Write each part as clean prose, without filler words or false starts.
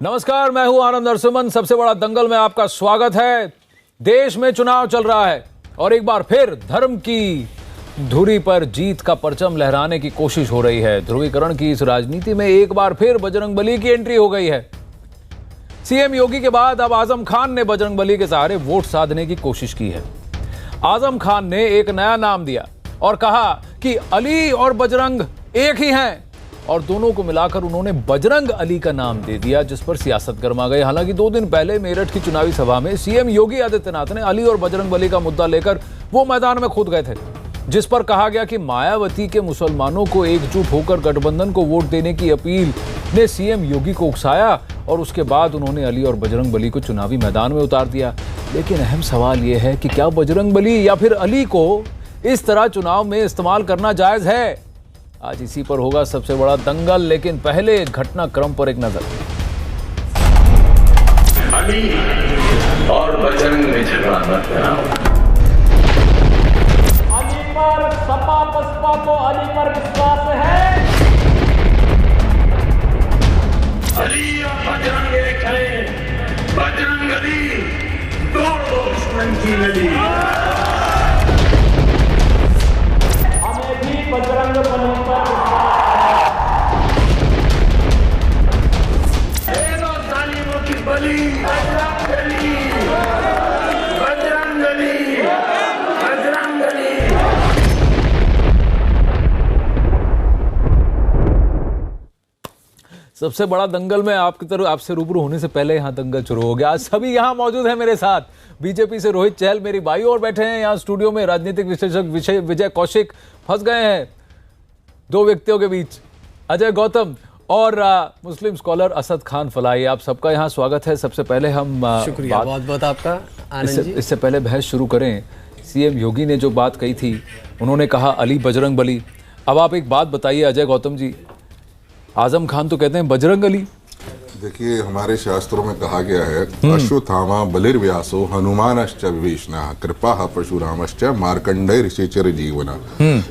नमस्कार, मैं हूं आनंद नरसिम्हन। सबसे बड़ा दंगल में आपका स्वागत है। देश में चुनाव चल रहा है और एक बार फिर धर्म की धुरी पर जीत का परचम लहराने की कोशिश हो रही है। ध्रुवीकरण की इस राजनीति में एक बार फिर बजरंगबली की एंट्री हो गई है। सीएम योगी के बाद अब आजम खान ने बजरंगबली के सहारे वोट साधने की कोशिश की है। आजम खान ने एक नया नाम दिया और कहा कि अली और बजरंग एक ही हैं, और दोनों को मिलाकर उन्होंने बजरंग अली का नाम दे दिया, जिस पर सियासत गर्मा गई। हालांकि 2 दिन पहले मेरठ की चुनावी सभा में सीएम योगी आदित्यनाथ ने अली और बजरंगबली का मुद्दा लेकर वो मैदान में कूद गए थे, जिस पर कहा गया कि मायावती के मुसलमानों को एकजुट होकर गठबंधन को वोट देने की अपील ने सीएम योगी को उकसाया और उसके बाद उन्होंने अली और बजरंगबली को चुनावी मैदान में उतार दिया। लेकिन अहम सवाल यह है कि क्या बजरंगबली या फिर अली को इस तरह चुनाव में इस्तेमाल करना जायज है? आज इसी पर होगा सबसे बड़ा दंगल, लेकिन पहले घटनाक्रम पर एक नजर। अली और बजरंग में झगड़ा मत कराओ। अली पर सपा बसपा को अली पर विश्वास है। अली और बजरंग एक है। बजरंग अली तोड़ दो दुश्मन की नली। हमें भी बजरंग बली पर जालिमों की बली। बजरंग अली, बजरंग अली, बजरंग अली। सबसे बड़ा दंगल में आपकी तरफ आपसे रूबरू होने से पहले यहाँ दंगल शुरू हो गया। आज सभी यहाँ मौजूद हैं मेरे साथ। बीजेपी से रोहित चहल मेरी बाई ओर बैठे हैं यहाँ स्टूडियो में। राजनीतिक विशेषज्ञ विजय कौशिक फंस गए हैं 2 व्यक्तियों के बीच, अजय गौतम और मुस्लिम स्कॉलर असद खान फलाही। आप सबका यहाँ स्वागत है। सबसे पहले हम शुक्रिया बहुत बहुत आपका आनंद जी। इससे पहले बहस शुरू करें, सीएम योगी ने जो बात कही थी, उन्होंने कहा अली बजरंगबली। अब आप एक बात बताइए अजय गौतम जी, आजम खान तो कहते हैं बजरंग अली। देखिए, हमारे शास्त्रों में कहा गया है अश्वत्थामा बलिर्व्यासो हनुमानश्च विभीषणः कृपा परशुरामश्च मार्कंडेय ऋषिचर जीवना।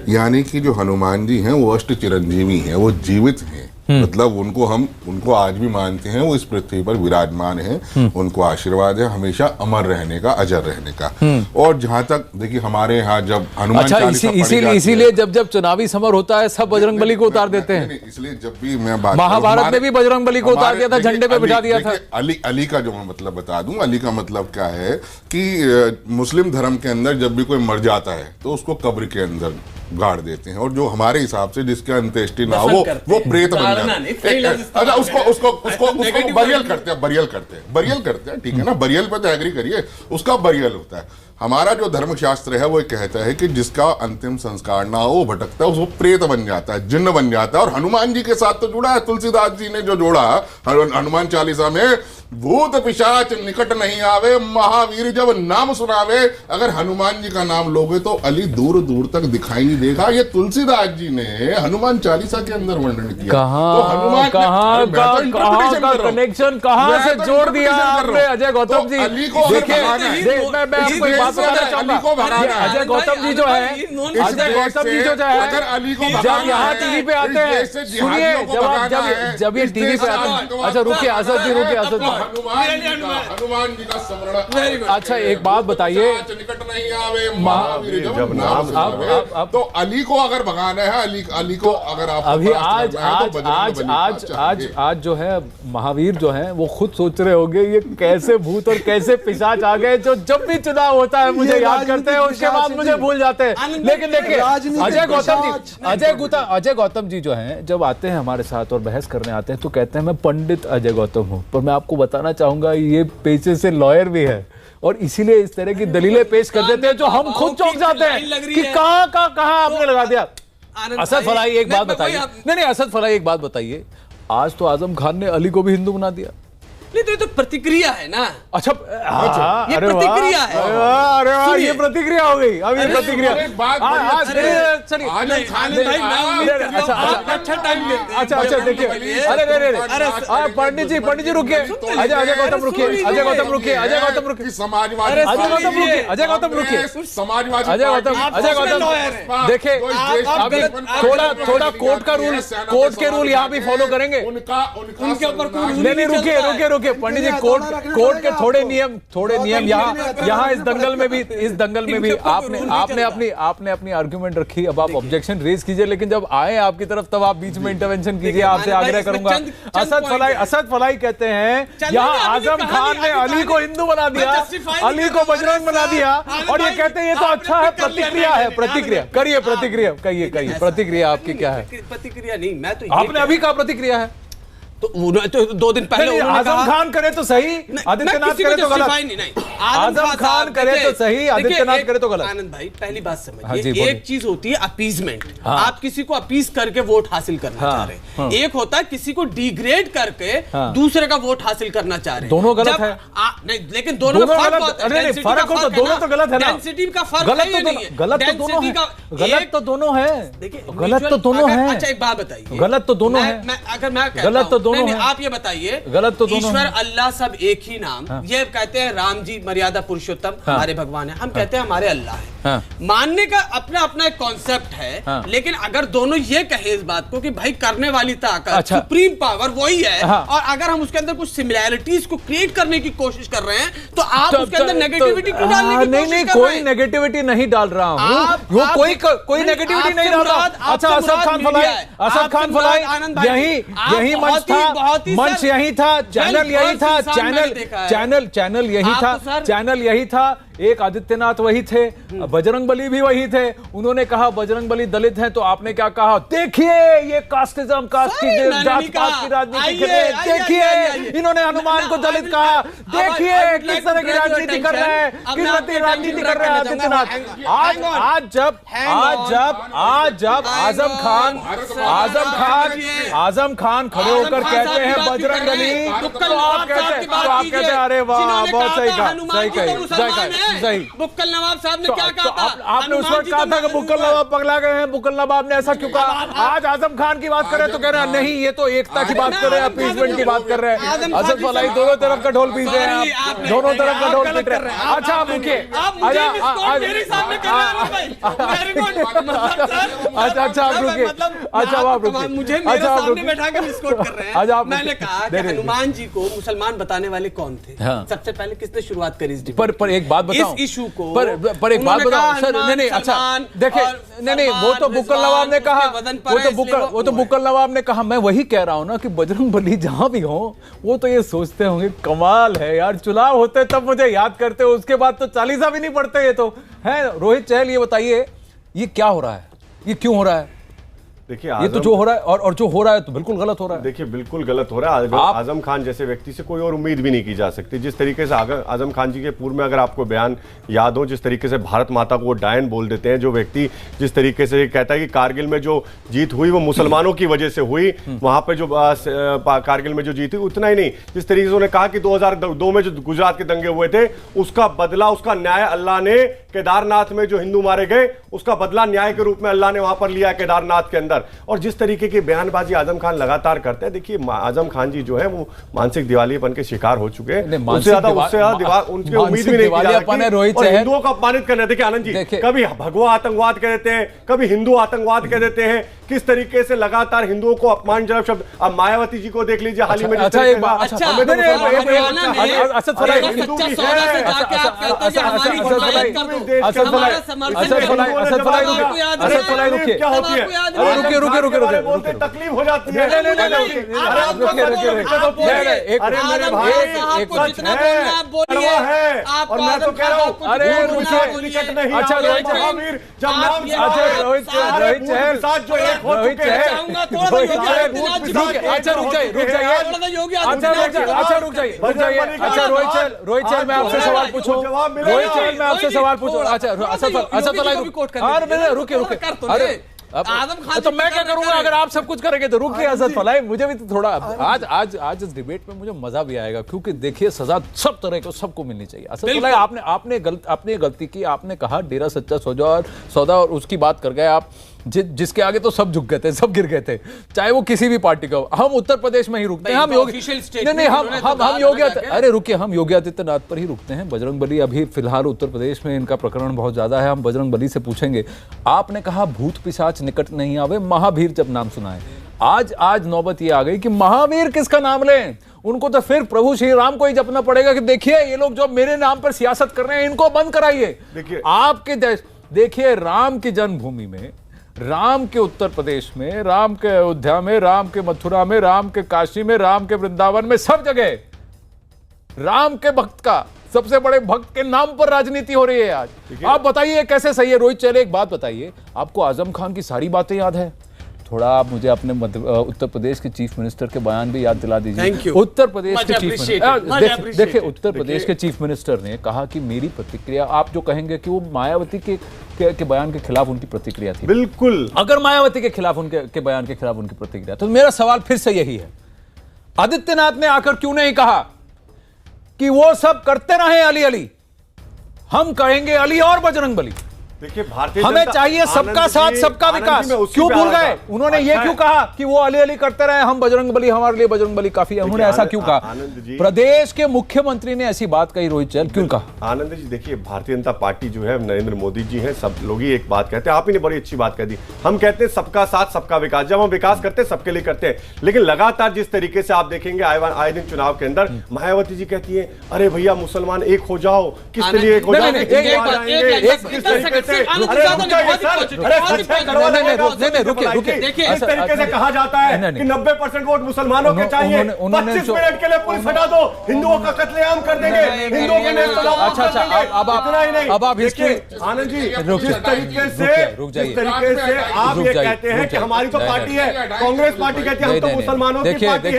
यानी कि जो हनुमान जी हैं वो अष्ट चिरंजीवी हैं, वो जीवित हैं। मतलब उनको आज भी मानते हैं, वो इस पृथ्वी पर विराजमान हैं। उनको आशीर्वाद है हमेशा अमर रहने का, अजर रहने का। और जहां तक देखिए हमारे यहाँ जब हनुमान चालीसा इसीलिए जब चुनावी समर होता है सब बजरंगबली को उतार देते हैं। इसलिए जब भी मैं बात, महाभारत में भी बजरंगबली को उतार दिया था, झंडे पे बिठा दिया था। अली का जो मैं मतलब बता दूं, अली का मतलब क्या है कि मुस्लिम धर्म के अंदर जब भी कोई मर जाता है तो उसको कब्र के अंदर गाड़ देते हैं, और जो हमारे हिसाब से जिसके अंत्येष्टि ना हो वो प्रेत बन जाता है। अच्छा, उसको बरियल करते हैं, ठीक है ना, बरियल पे तो एग्री करिए, उसका बरियल होता है। हमारा जो धर्मशास्त्र है वो कहता है कि जिसका अंतिम संस्कार ना हो वो भटकता है, उसको प्रेत बन जाता है, जिन्न बन जाता है। और हनुमान जी के साथ तो जुड़ा है, तुलसीदास जी ने जो जोड़ा हनुमान चालीसा में, भूत पिशाच निकट नहीं आवे, महावीर जब नाम सुनावे। अगर हनुमान जी का नाम लोगे तो अली दूर दूर तक दिखाई नहीं देगा। ये तुलसीदास जी ने हनुमान चालीसा के अंदर वर्णन किया। कहां का कनेक्शन कहां से जोड़ दिया आपने अजय गौतम जी? देखिए, मैं आपको एक बात बताना चाहूंगा। अजय गौतम जी जो है, अगर अली को जब यहाँ टीवी पे आते हैं, सुनिए, जब ये टीवी पे आते हैं, अच्छा रुकिए असद जी, रुकिए असद जी, हनुमान जी का स्मरण। अच्छा एक बात बताइए, निकट नहीं आवे, महावीर जब नाम सुनावे। तो अली को अगर भगाना है, अली को अगर आप अभी आज जो है महावीर जो है वो खुद सोच रहे होंगे ये कैसे भूत और कैसे पिशाच आ गए, जो जब भी चुनाव होता है मुझे याद करते हैं, उसके बाद मुझे भूल जाते हैं। लेकिन देखिए अजय गौतम जी जो हैं, जब आते हैं हमारे साथ और बहस करने आते हैं तो कहते हैं मैं पंडित अजय गौतम हूं, पर मैं आपको बताना चाहूंगा ये पेशे से लॉयर भी है, और इसीलिए इस तरह की दलीलें पेश कर देते हैं जो हम खुद चौंक जाते हैं कि कहां आपने लगा दिया। असद फलाही एक बात बताइए, नहीं असद फलाही एक बात बताइए, आज तो आजम खान ने अली को भी हिंदू बना दिया, नहीं तो ये तो प्रतिक्रिया है ना। अच्छा ये प्रतिक्रिया है। अरे वाह, ये प्रतिक्रिया हो गई। अब ये प्रतिक्रिया अच्छा टाइम लेते हैं। अच्छा देखिए, अरे पंडित जी रुकिए, अजय गौतम रुकिए, अजय गौतम रुकिए, अजय गौतम रुकिए, समाजवादी अजय गौतम रुकिए, अजय गौतम रुकिए, समाजवादी अजय गौतम देखिए, अभी थोड़ा कोर्ट के रूल यहाँ भी फॉलो करेंगे। उनके ऊपर नहीं रुकिए पंडित जी, कोर्ट के थोड़े नियम यहाँ इस दंगल में भी आपने अपनी आर्गुमेंट रखी। अब आप ऑब्जेक्शन रेज कीजिए, लेकिन जब आए आपकी तरफ तब आप बीच में इंटरवेंशन कीजिए। आपसे आग्रह करूंगा। असद फलाई कहते हैं यहाँ आजम खान ने अली को हिंदू बना दिया, अली को बजरंग बना दिया, और ये कहते हैं ये तो अच्छा है। प्रतिक्रिया है, प्रतिक्रिया करिए, प्रतिक्रिया कहिए, प्रतिक्रिया आपकी क्या है? प्रतिक्रिया नहीं, मैं तो आपने अभी कहा प्रतिक्रिया है, तो 2 दिन पहले आजम खान करे तो सही, आदित्यनाथ करे तो गलत। आजम खान करे तो सही, आदित्यनाथ करे तो गलत। आनंद भाई पहली बात समझिए, एक चीज होती है अपीजमेंट। आप किसी को अपीज करके वोट हासिल करना चाह रहे हैं, एक होता है किसी को डिग्रेड करके दूसरे का वोट हासिल करना चाह रहे हैं। दोनों गलत है। नहीं, लेकिन दोनों में फर्क हो तो दोनों तो गलत है ना। डेंसिटी का फर्क गलत तो दोनों है, गलत तो दोनों है, देखिए गलत तो दोनों है। अच्छा एक बात बताइए, गलत तो दोनों है। अगर मैं गलत तो दोनों है, आप ये बताइए, गलत तो दोनों ईश्वर अल्लाह सब एक ही नाम। ये कहते हैं राम जी मर्यादा पुरुषोत्तम हमारे भगवान है, हम कहते हैं हमारे अल्लाह है। मानने का अपना अपना एक कॉन्सेप्ट है, लेकिन अगर दोनों ये कहे इस बात को कि भाई करने वाली ताकत, सुप्रीम पावर वही है, और अगर हम उसके अंदर कुछ सिमिलैरिटीज को क्रिएट करने की कोशिश कर रहे हैं, तो आप उसके अंदर नेगेटिविटी क्यों डालने की कोशिश कर रहे हैं? कोई नेगेटिविटी नहीं डाल रहा हूँ, कोई नेगेटिविटी नहीं डाल रहा। अच्छा असद खान फलाई यही मंच था, मंच यही था, चैनल यही था, चैनल यही था। एक आदित्यनाथ वही थे, बजरंग बली भी वही थे। उन्होंने कहा बजरंग बली दलित हैं, तो आपने क्या कहा? देखिए ये कास्टिज्म, कास्ट की राजनीति कर रहे हैं, देखिए इन्होंने हनुमान को दलित कहा, देखिए किस तरह की राजनीति कर रहे हैं, किस तरह की राजनीति कर रहे हैं आदित्यनाथ। आज जब आजम खान खड़े होकर कहते हैं बजरंग बली, तो आप कहते हैं अरे वाह बहुत सही कहा, सही। बुक्कल नवाब साहब ने क्या कहा था? आपने उस वक्त कहा था कि बुक्कल नवाब पगला गए हैं, बुक्कल नवाब ने ऐसा क्यों कहा? आज आजम खान की बात करें तो कह रहे हैं नहीं, ये तो एकता की बात कर रहे हैं, अपीसमेंट की बात कर रहे हैं। असद फलाई दोनों तरफ का ढोल पीस रहे हैं, दोनों तरफ का ढोल पीट रहे हैं। अच्छा आप रुकिए, अच्छा आप रुकिए, अच्छा आप रुकिए, बैठा कर मिसकोट कर रहे हैं। मैंने कहा कि हनुमान जी को मुसलमान बताने वाले कौन थे? सबसे पहले किसने शुरुआत करी इस डिबेट पर एक बात बताऊं, इस इशू को पर एक बात बताऊं सर, नहीं अच्छा देखिए, नहीं वो तो बुक्कल नवाब ने कहा, वो तो बुक्कल नवाब ने कहा। मैं वही कह रहा हूं ना कि बजरंग बली जहां भी हो वो तो ये सोचते होंगे कमाल है यार, चुनाव होते तब मुझे याद करते हो, उसके बाद तो चालीसा भी नहीं पढ़ते ये तो है। रोहित चहल ये बताइए ये क्या हो रहा है, ये क्यों हो रहा है? देखिए ये तो जो हो रहा है और जो हो रहा है तो बिल्कुल गलत हो रहा है। देखिए बिल्कुल गलत हो रहा है। आजम खान जैसे व्यक्ति से कोई और उम्मीद भी नहीं की जा सकती। जिस तरीके से आजम खान जी के पूर्व में अगर आपको बयान याद हो, जिस तरीके से भारत माता को वो डायन बोल देते हैं, जो व्यक्ति जिस तरीके से कहता है कि कारगिल में जो जीत हुई वो मुसलमानों की वजह से हुई, वहां पर जो कारगिल में जो जीत हुई, उतना ही नहीं, जिस तरीके से उन्होंने कहा कि 2002 में जो गुजरात के दंगे हुए थे उसका बदला, उसका न्याय अल्लाह ने केदारनाथ में जो हिंदू मारे गए उसका बदला न्याय के रूप में अल्लाह ने वहां पर लिया केदारनाथ के अंदर। और जिस तरीके की बयानबाजी आजम खान लगातार करते हैं, देखिए आजम खान जी जो है वो मानसिक दिवालियापन के शिकार हो चुके हैं। उससे ज्यादा उनकी उम्मीद भी नहीं की जा सकती। और हिंदुओं को अपमानित करना, देखिए आनंद जी, कभी भगवा आतंकवाद कह देते हैं, कभी हिंदू आतंकवाद कह देते हैं, किस तरीके से लगातार हिंदुओं को अपमानजनक शब्द। अब मायावती जी को देख लीजिए हाल ही में, तकलीफ हो जाती है। और मैं तो कह रहा हूँ अरे अच्छा महावीर जब नाम साथ जो एक हो चुके हैं, अच्छा रुक जाइए, रोहित चहल मैं आपसे सवाल पूछूं, रोहित चहल मैं आपसे सवाल पूछूं। अच्छा रुकिए, आजम खान तो मैं क्या करूंगा अगर आप सब कुछ करेंगे तो रुकिए असद फलाई, मुझे भी तो थोड़ा आज इस डिबेट में मुझे मजा भी आएगा, क्योंकि देखिए सजा सब तरह को सबको मिलनी चाहिए। असद फलाई, आपने गलती की, आपने कहा डेरा सच्चा सौदा और उसकी बात कर गए आप, जिसके आगे तो सब झुक गए थे, सब गिर गए थे, चाहे वो किसी भी पार्टी का हो। हम उत्तर प्रदेश में ही रुकते हैं, हम योगी आदित्यनाथ पर ही रुकते हैं। बजरंग बली अभी फिलहाल उत्तर प्रदेश में इनका प्रकरण बहुत ज्यादा है, हम बजरंग बली से पूछेंगे। आपने कहा भूत पिशाच निकट नहीं आवे, महावीर जब नाम सुनाए। आज नौबत ये आ गई कि महावीर किसका नाम लें, उनको तो फिर प्रभु श्री राम को ही जपना पड़ेगा कि देखिए ये लोग जो मेरे नाम पर सियासत कर रहे हैं इनको बंद कराइए। आपके देश देखिए, राम की जन्मभूमि में, राम के उत्तर प्रदेश में, राम के अयोध्या में, राम के मथुरा में, राम के काशी में, राम के वृंदावन में, सब जगह राम के भक्त का, सबसे बड़े भक्त के नाम पर राजनीति हो रही है आज। आप बताइए कैसे सही है? रोहित चैले, एक बात बताइए, आपको आजम खान की सारी बातें याद है? थोड़ा आप मुझे अपने उत्तर प्रदेश के चीफ मिनिस्टर के बयान भी याद दिला दीजिए। उत्तर प्रदेश के चीफ मिनिस्टर, देखिए उत्तर प्रदेश के चीफ मिनिस्टर ने कहा कि मेरी प्रतिक्रिया, आप जो कहेंगे कि वो मायावती के बयान के खिलाफ उनकी प्रतिक्रिया थी, बिल्कुल, अगर मायावती के खिलाफ उनके बयान के खिलाफ उनकी प्रतिक्रिया, तो मेरा सवाल फिर से यही है, आदित्यनाथ ने आकर क्यों नहीं कहा कि वो सब करते रहे अली अली, हम कहेंगे अली और बजरंग बली? देखिए, भारतीय हमें चाहिए सबका साथ सबका विकास, क्यों भूल गए? उन्होंने ये क्यों कहा कि वो अली अली करते रहे, हम बजरंग बली, हमारे लिए बजरंग बली काफी है? उन्होंने ऐसा क्यों कहा? प्रदेश के मुख्यमंत्री ने ऐसी बात कही, रोहित चैल, क्यों कहा? आनंद जी, देखिए भारतीय जनता पार्टी जो है, नरेंद्र मोदी जी हैं, सब लोग ही एक बात कहते हैं, आप ही ने बड़ी अच्छी बात कह दी, हम कहते हैं सबका साथ सबका विकास। जब हम विकास करते हैं सबके लिए करते हैं, लेकिन लगातार जिस तरीके से आप देखेंगे आए दिन चुनाव के अंदर मायावती जी कहती है, अरे भैया मुसलमान एक हो जाओ, किसके लिए एक हो जाओ, रुकिए, इस तरीके से कहा जाता है कि 90% वोट मुसलमानों के चाहिए, 25 मिनट के लिए पुलिस हटा दो, हिंदुओं का कत्लेआम कर देंगे, हिंदुओं के अब आप हिस्ट्री, आनंद जी, जिस तरीके से आप ये कहते हैं कि हमारी तो पार्टी है, कांग्रेस पार्टी कहती है हम तो मुसलमानों की पार्टी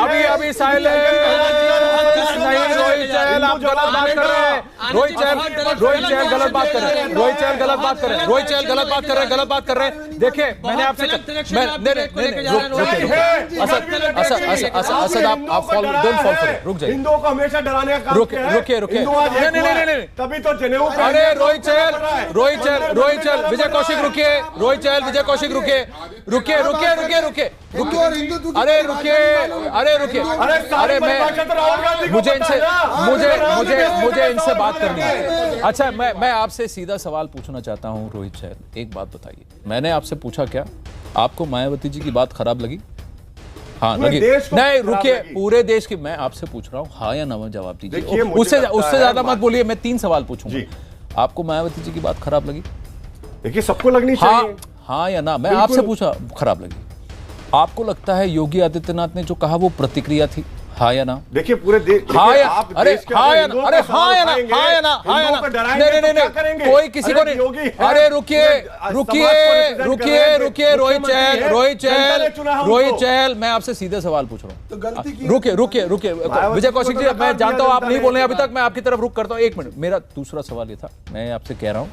है, अभी साइलेंस, रोहित चैल आप गलत बात कर रहे हैं, रोहित चैल गलत बात कर रहे हैं, रोहित चैल गलत बात कर रहे हैं, रोहित चैल गलत बात कर रहे हैं। देखिए मैंने आपसे असद आप डोंट फॉल फॉर इट, रुक जाइए, हिंदुओं को हमेशा डराने का काम किया है, रुकिए नहीं, तभी तो जनेऊ, अरे रोहित चैल विजय कौशिक रुकिए, रोहित चैल विजय कौशिक रुकिए, अरे मैं मुझे इनसे बात करनी है। अच्छा, मैं आपसे सीधा सवाल पूछना चाहता हूं रोहित चैल, एक बात बताइए, मैंने आपसे पूछा क्या, आपको मायावती जी की बात खराब लगी? हाँ लगी? नहीं रुकिए, पूरे देश की मैं आपसे पूछ रहा हूँ, हाँ या ना जवाब दीजिए, उससे ज्यादा मत बोलिए, मैं 3 सवाल पूछूंगा। आपको मायावती जी की बात खराब लगी? देखिए सबको लगनी चाहिए, हाँ या ना, मैं आपसे पूछा, खराब लगी? आपको लगता है योगी आदित्यनाथ ने जो कहा वो प्रतिक्रिया थी, हाँ या ना? देखिए पूरे देश, नहीं, कोई किसी को नहीं, अरे रोहित चैल, मैं आपसे सीधे सवाल पूछ रहा हूँ, रुकिए विजय कौशिक जी, मैं जानता हूँ आप नहीं बोल रहे अभी तक, मैं आपकी तरफ रुक करता हूँ, 1 मिनट। मेरा दूसरा सवाल ये था, मैं आपसे कह रहा हूँ,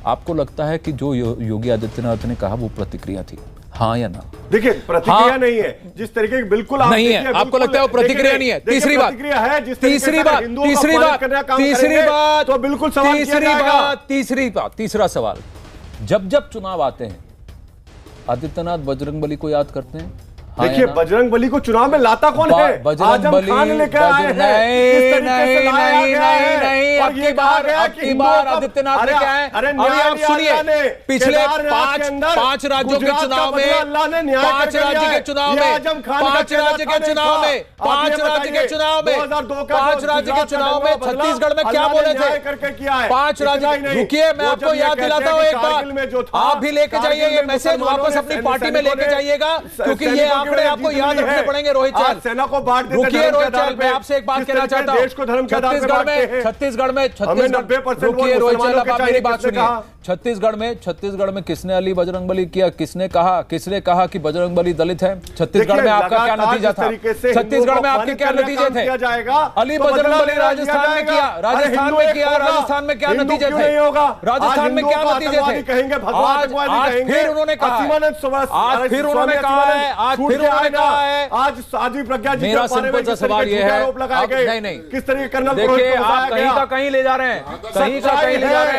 आपको लगता है कि जो योगी आदित्यनाथ ने कहा वो प्रतिक्रिया थी, हाँ या ना? देखिए प्रतिक्रिया नहीं है, जिस तरीके की बिल्कुल नहीं है, आपको लगता है वो प्रतिक्रिया नहीं है? तीसरी बात है, तीसरा सवाल, जब चुनाव आते हैं आदित्यनाथ बजरंग बली को याद करते हैं? देखिए बजरंग बली को चुनाव में लाता कौन है? आजम खान लेकर आए हैं। नहीं, आपकी बार आदित्यनाथ लेके आए। अभी आप सुनिए, पिछले 5 राज्यों के चुनाव में, 5 राज्य के चुनाव में, 5 राज्य के चुनाव में, 5 राज्य के चुनाव में, 5 राज्य के चुनाव में छत्तीसगढ़ में क्या बोले थे? 5 राज्य, रुकिए मैं आपको याद दिलाता हूँ एक बार, आप भी लेके जाइए ये मैसेज वापस अपनी पार्टी में लेके जाइएगा, क्योंकि ये आंकड़े आपको याद रखने पड़ेंगे। रोहित चैल, सेना को बांट देते, रुकिए रोहित चैल, मैं आपसे एक बात कहना चाहता हूं, छत्तीसगढ़ में हमें 90% रुकिए रोहित चैल, आप मेरी बात सुनिए, छत्तीसगढ़ में किसने अली बजरंगबली किया? किसने कहा कि बजरंगबली दलित है? छत्तीसगढ़ में आपका क्या नतीजा था? छत्तीसगढ़ में आपके क्या नतीजे थे? अली बजरंगबली राजस्थान में किया, राजस्थान में क्या नतीजे थे? राजस्थान में क्या नतीजे थे? आज फिर उन्होंने कहा है, आज साध्वी प्रज्ञा जी मेरा सिंपल सा सवाल ये है, नहीं किस तरह कर्नल देखिए, आप कहीं का कहीं ले जा रहे हैं,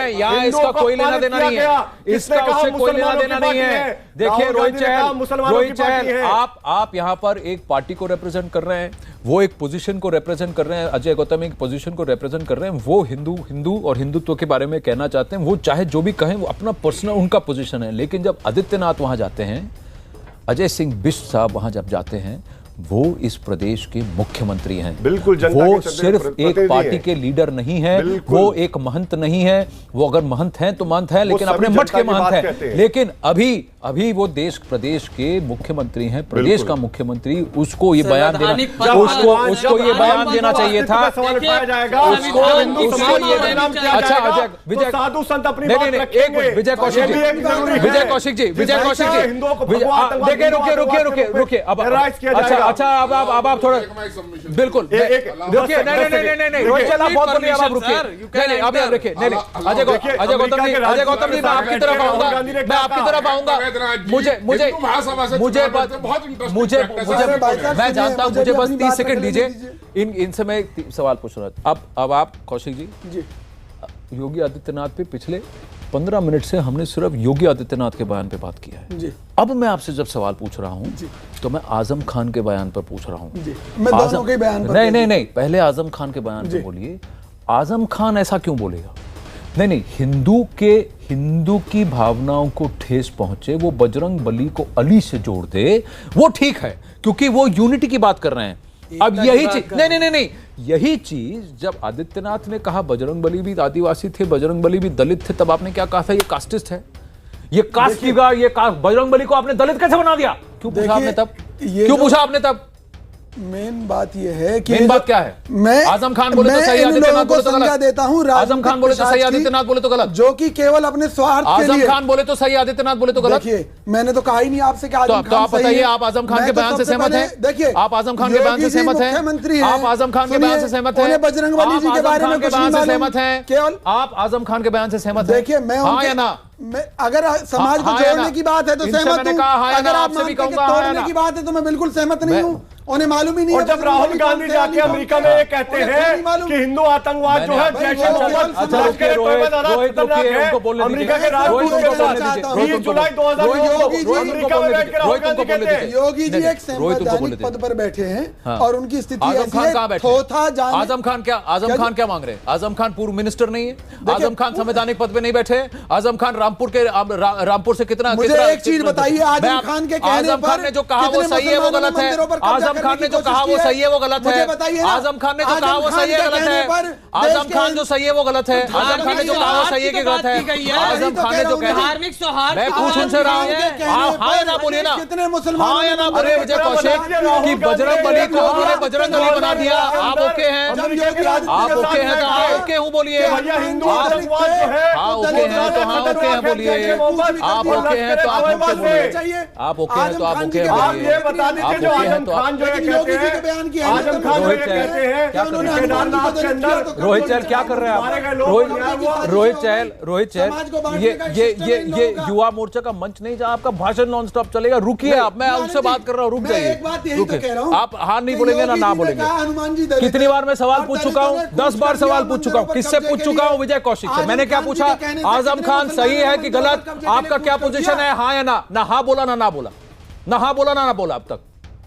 यहाँ इसका कोई लेना देना नहीं है, इसका उससे कोई लेना देना नहीं है। देखिए रोहित चहल, आप यहाँ पर एक पार्टी को रिप्रेजेंट कर रहे हैं, वो एक पोजीशन को रिप्रेजेंट कर रहे हैं, अजय गौतम एक पोजीशन को रिप्रेजेंट कर रहे हैं, वो हिंदू और हिंदुत्व के बारे में कहना चाहते हैं, वो चाहे जो भी कहें, वो अपना पर्सनल उनका पोजीशन है। लेकिन जब आदित्यनाथ वहां जाते हैं, अजय सिंह बिष्ट साहब वहां जब जाते हैं, वो इस प्रदेश के मुख्यमंत्री हैं। बिल्कुल, वो सिर्फ एक पार्टी के लीडर नहीं है, वो एक महंत नहीं है। वो अगर महंत हैं तो महंत हैं, लेकिन अपने मठ के महंत हैं। लेकिन अभी वो देश प्रदेश के मुख्यमंत्री हैं, प्रदेश का मुख्यमंत्री। उसको ये बयान देना चाहिए था। उसको ये अच्छा विजय साधु संत अपनी एक मिनट, विजय कौशिक जी देखिए, रुकिए अब अच्छा अब आप थोड़ा बिल्कुल रुकिए, नहीं रोहित चहल आप बहुत बोलिए, अब रुकिए, नहीं अब रुकिए, नहीं अजय गौतम जी मैं आपकी तरफ आऊंगा, मैं जानता हूं, मुझे बस 30 सेकंड दीजिए, इनसे मैं सवाल पूछ रहा था। अब आप कौशिक जी, योगी आदित्यनाथ पे पिछले 15 मिनट से हमने सिर्फ योगी आदित्यनाथ के बयान पे बात किया है जी। अब मैं आपसे जब सवाल पूछ रहा हूं तो मैं आजम खान के बयान पर पूछ रहा हूं जी। मैं दोनों के बयान पर नहीं पहले आजम खान के बयान पे बोलिए। आजम खान ऐसा क्यों बोलेगा? नहीं हिंदू की भावनाओं को ठेस पहुंचे, वो बजरंग बली को अली से जोड़ दे, वो ठीक है, क्योंकि वो यूनिटी की बात कर रहे हैं। अब यही चीज नहीं यही चीज जब आदित्यनाथ ने कहा बजरंग बली भी आदिवासी थे, बजरंग बली भी दलित थे, तब आपने क्या कहा था? ये कास्टिस्ट है, ये कास्ट की बजरंग बली को आपने दलित कैसे बना दिया? क्यों पूछा आपने तब? मेन बात ये है कि मेन बात क्या है? मैं आजम खान बोले तो सही, आदित्यनाथ बोले तो गलत देता हूं। आजम खान बोले तो सही, आदित्यनाथ बोले तो गलत, जो कि केवल अपने स्वार्थ के लिए। आजम खान बोले तो सही, आदित्यनाथ बोले तो गलत। देखिए, मैंने तो कहा ही नहीं आपसे कि आजम तो आप बताइए, आप आजम खान के बयान से सहमत हैं? देखिए, आप आजम खान के बयान से सहमत हैं? आप आजम खान के बयान से सहमत हैं? बजरंग बली जी के बारे में कुछ नहीं सहमत हैं? केवल आप आजम खान के बयान से सहमत हैं? देखिए, मैं हाँ या ना? अगर समाज को जोड़ने की बात है तो सहमत हूं, अगर आप तोड़ने की बात है तो मैं बिल्कुल सहमत नहीं हूं। उन्हें मालूम ही नहीं। और जब राहुल गांधी जाके अमेरिका में ये कहते हैं कि हिंदू आतंकवाद जो है जैश ए मोहम्मद अमेरिका के राजदूत 20 जुलाई 2009 अमेरिका में बैठ के राहुल गांधी कहते हैं योगी जी एक संवैधानिक पद पर बैठे हैं और उनकी स्थिति ऐसी है, थोथा जाने। आजम खान क्या मांग रहे हैं? आजम खान पूर्व मिनिस्टर नहीं है, आजम खान संवैधानिक पद पे नहीं बैठे। आजम खान रामपुर से कितना, मुझे एक चीज बताइए, आजम खान के कहने पर ने जो कहा वो सही है वो गलत है? आजम खान ने जो कहा वो सही है वो गलत है? आजम खान ने जो कहा वो सही है गलत है? आजम खान जो सही है वो गलत है? आजम खान ने जो कहा वो सही है कि गलत है? आजम खान ने जो कहा, धार्मिक सौहार्द मैं पूछ उनसे रहा हूँ, हाँ या ना बोलिए ना, कितने मुसलमान, हाँ या ना बोलिए विजय कौशिक कि बजरंग बली को उन्होंने बजरंग बली बना दिया। आप ओके हैं? आप ओके हैं तो हाँ ओके हूँ बोलिए। हाँ ओके हैं तो हाँ ओके हैं बोलिए। आप ओके हैं तो आप ओके बोलिए। आप ओके हैं तो आप ओके बोलिए। ये बता दीजिए जो आजम खान जो कहते हैं, आजम खान जो कहते हैं, रोहित चहल क्या कर रहे हैं? रोहित चहल ये युवा मोर्चा का मंच नहीं जहां आपका भाषण नॉन स्टॉप चलेगा। रुकिए आप, मैं उनसे बात कर रहा हूँ, रुक जाइए। आप हाँ नहीं बोलेंगे ना ना बोलेंगे। कितनी बार मैं सवाल पूछ चुका हूँ? 10 बार सवाल पूछ चुका हूँ। किससे पूछ चुका हूँ? विजय कौशिक से। मैंने क्या पूछा? आजम खान सही है कि गलत? आपका क्या पोजीशन है? हाँ या ना? ना हाँ बोला ना बोला, ना हाँ बोला ना बोला। अब तक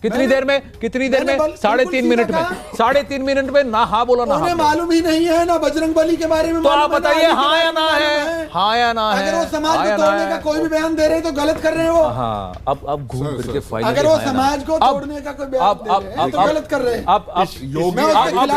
कितनी देर में 3.5 मिनट में 3.5 मिनट में ना हाँ बोला ना हाँ। मालूम ही नहीं है ना बजरंग बली के बारे में। तो आप बताइए हाँ या ना है? हाँ या ना है? अगर वो समाज को तोड़ने का कोई भी बयान दे रहे हैं तो गलत कर रहे हो। हाँ अब घूम फिर के फाइनल, अगर वो समाज को तोड़ने का कोई बयान दे रहे हैं तो गलत कर रहे हैं। अब